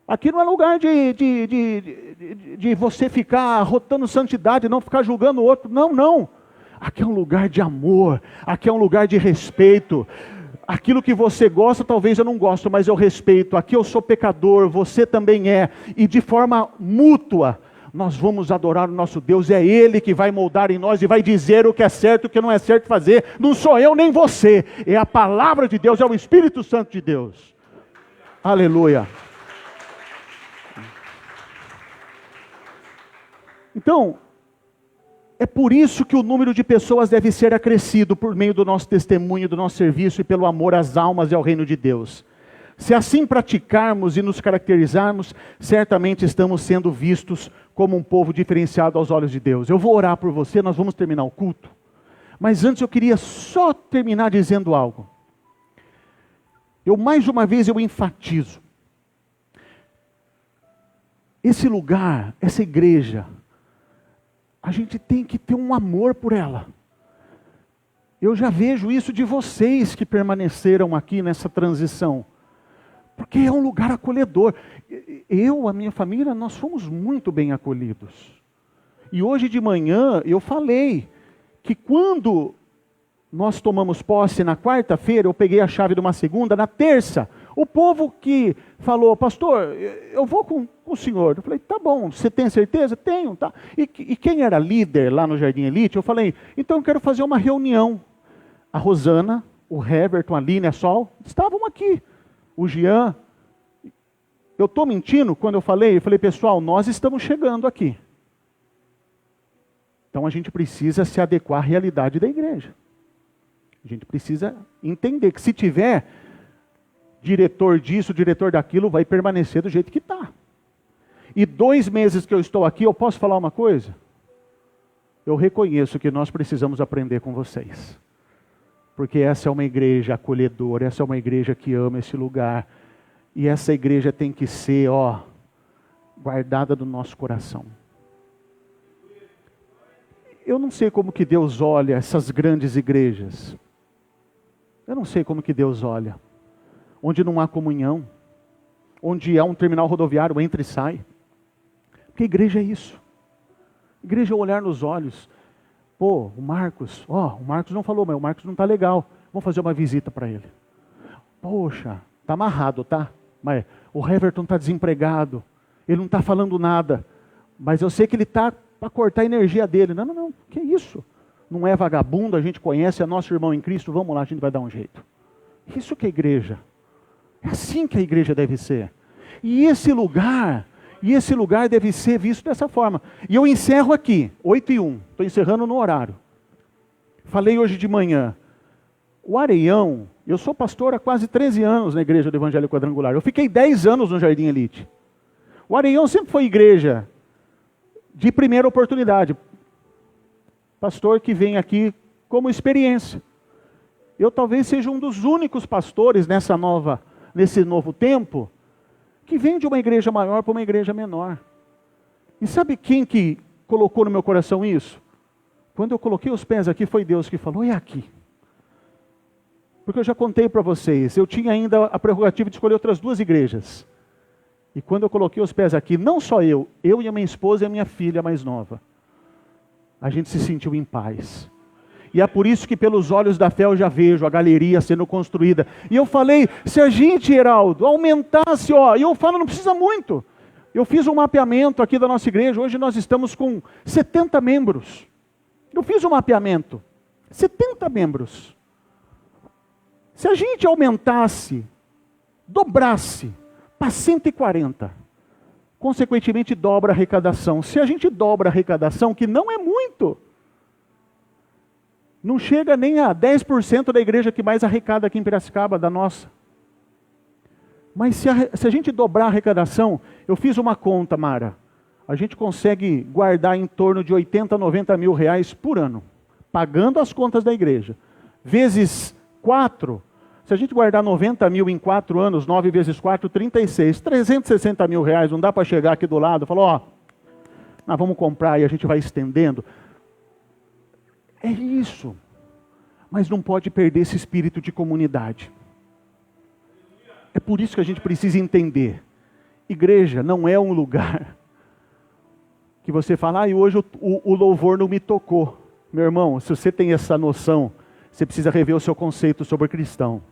Speaker 1: Aqui não é lugar de você ficar arrotando santidade, não ficar julgando o outro. Não, não. Aqui é um lugar de amor, aqui é um lugar de respeito. Aquilo que você gosta, talvez eu não gosto, mas eu respeito. Aqui eu sou pecador, você também é. E de forma mútua, nós vamos adorar o nosso Deus. É Ele que vai moldar em nós e vai dizer o que é certo e o que não é certo fazer. Não sou eu nem você. É a palavra de Deus, é o Espírito Santo de Deus. Aleluia. Então, é por isso que o número de pessoas deve ser acrescido por meio do nosso testemunho, do nosso serviço e pelo amor às almas e ao reino de Deus. Se assim praticarmos e nos caracterizarmos, certamente estamos sendo vistos como um povo diferenciado aos olhos de Deus. Eu vou orar por você, nós vamos terminar o culto. Mas antes eu queria só terminar dizendo algo. Mais uma vez eu enfatizo. Esse lugar, essa igreja, a gente tem que ter um amor por ela. Eu já vejo isso de vocês que permaneceram aqui nessa transição. Porque é um lugar acolhedor. A minha família, nós fomos muito bem acolhidos. E hoje de manhã eu falei que quando nós tomamos posse na quarta-feira, eu peguei a chave de uma segunda, na terça, o povo que falou, pastor, eu vou com o senhor. Eu falei, tá bom, você tem certeza? Tenho, tá. E quem era líder lá no Jardim Elite, eu falei, então eu quero fazer uma reunião. A Rosana, o Heberton, a Aline, a Sol, estavam aqui. O Jean. Eu estou mentindo quando eu falei, pessoal, nós estamos chegando aqui. Então a gente precisa se adequar à realidade da igreja. A gente precisa entender que se tiver diretor disso, diretor daquilo, vai permanecer do jeito que está. E 2 meses que eu estou aqui, eu posso falar uma coisa? Eu reconheço que nós precisamos aprender com vocês. Porque essa é uma igreja acolhedora, essa é uma igreja que ama esse lugar. E essa igreja tem que ser, guardada do nosso coração. Eu não sei como que Deus olha essas grandes igrejas. Eu não sei como que Deus olha. Onde não há comunhão, onde há um terminal rodoviário, entra e sai. Porque igreja é isso. Igreja é olhar nos olhos. Pô, o Marcos não falou, mas o Marcos não está legal. Vamos fazer uma visita para ele. Poxa, está amarrado, tá? Mas o Heverton está desempregado. Ele não está falando nada. Mas eu sei que ele está para cortar a energia dele. Não, que isso? Não é vagabundo, a gente conhece, é nosso irmão em Cristo, vamos lá, a gente vai dar um jeito. Isso que é igreja. É assim que a igreja deve ser. E esse lugar deve ser visto dessa forma. E eu encerro aqui, 8:01. Estou encerrando no horário. Falei hoje de manhã. O Areião, eu sou pastor há quase 13 anos na igreja do Evangelho Quadrangular. Eu fiquei 10 anos no Jardim Elite. O Areião sempre foi igreja de primeira oportunidade. Pastor que vem aqui como experiência. Eu talvez seja um dos únicos pastores nesse novo tempo, que vem de uma igreja maior para uma igreja menor. E sabe quem que colocou no meu coração isso? Quando eu coloquei os pés aqui, foi Deus que falou, é aqui. Porque eu já contei para vocês, eu tinha ainda a prerrogativa de escolher outras 2 igrejas. E quando eu coloquei os pés aqui, não só eu e a minha esposa e a minha filha mais nova, a gente se sentiu em paz. E é por isso que pelos olhos da fé eu já vejo a galeria sendo construída. E eu falei, se a gente, Heraldo, aumentasse, e eu falo, não precisa muito. Eu fiz um mapeamento aqui da nossa igreja, hoje nós estamos com 70 membros. Eu fiz um mapeamento, 70 membros. Se a gente aumentasse, dobrasse para 140, consequentemente dobra a arrecadação. Se a gente dobra a arrecadação, que não é muito, não chega nem a 10% da igreja que mais arrecada aqui em Piracicaba, da nossa. Mas se a gente dobrar a arrecadação, eu fiz uma conta, Mara, a gente consegue guardar em torno de 80, 90 mil reais por ano, pagando as contas da igreja. Vezes 4, se a gente guardar 90 mil em 4 anos, 9 vezes 4, 36, 360 mil reais, não dá para chegar aqui do lado e falar, nós vamos comprar e a gente vai estendendo. É isso. Mas não pode perder esse espírito de comunidade. É por isso que a gente precisa entender. Igreja não é um lugar que você fala, e hoje o louvor não me tocou. Meu irmão, se você tem essa noção, você precisa rever o seu conceito sobre cristão.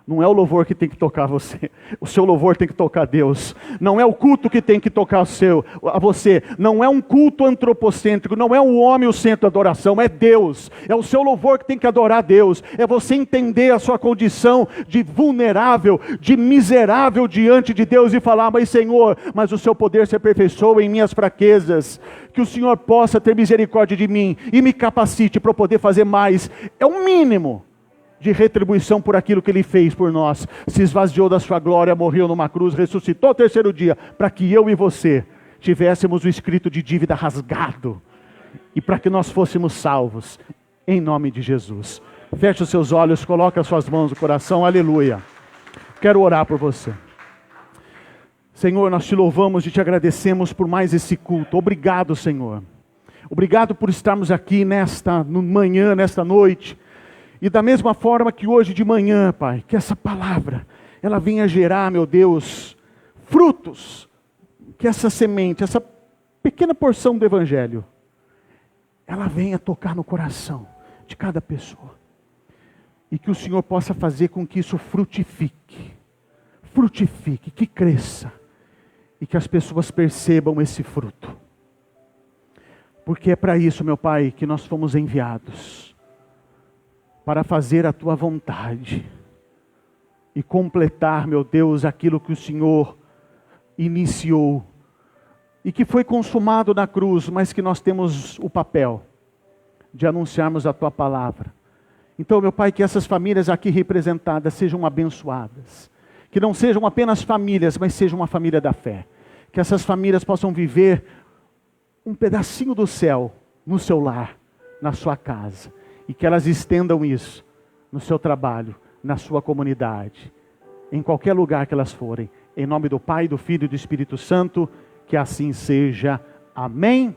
Speaker 1: Não é o louvor que tem que tocar você. O seu louvor tem que tocar Deus. Não é o culto que tem que tocar a você. Não é um culto antropocêntrico. Não é o homem o centro da adoração. É Deus. É o seu louvor que tem que adorar Deus. É você entender a sua condição de vulnerável, de miserável diante de Deus e falar: mas Senhor, mas o seu poder se aperfeiçoa em minhas fraquezas. Que o Senhor possa ter misericórdia de mim e me capacite para eu poder fazer mais. É o mínimo de retribuição por aquilo que Ele fez por nós. Se esvaziou da sua glória, morreu numa cruz, ressuscitou ao terceiro dia, para que eu e você tivéssemos o escrito de dívida rasgado, e para que nós fôssemos salvos, em nome de Jesus. Feche os seus olhos, coloque as suas mãos no coração, aleluia. Quero orar por você. Senhor, nós te louvamos e te agradecemos por mais esse culto. Obrigado, Senhor. Obrigado por estarmos aqui nesta manhã, nesta noite. E da mesma forma que hoje de manhã, Pai, que essa palavra, ela venha gerar, meu Deus, frutos. Que essa semente, essa pequena porção do Evangelho, ela venha tocar no coração de cada pessoa. E que o Senhor possa fazer com que isso frutifique, que cresça. E que as pessoas percebam esse fruto. Porque é para isso, meu Pai, que nós fomos enviados. Para fazer a Tua vontade. E completar, meu Deus, aquilo que o Senhor iniciou. E que foi consumado na cruz, mas que nós temos o papel de anunciarmos a Tua palavra. Então, meu Pai, que essas famílias aqui representadas sejam abençoadas. Que não sejam apenas famílias, mas sejam uma família da fé. Que essas famílias possam viver um pedacinho do céu no seu lar, na sua casa. E que elas estendam isso no seu trabalho, na sua comunidade, em qualquer lugar que elas forem. Em nome do Pai, do Filho e do Espírito Santo, que assim seja. Amém.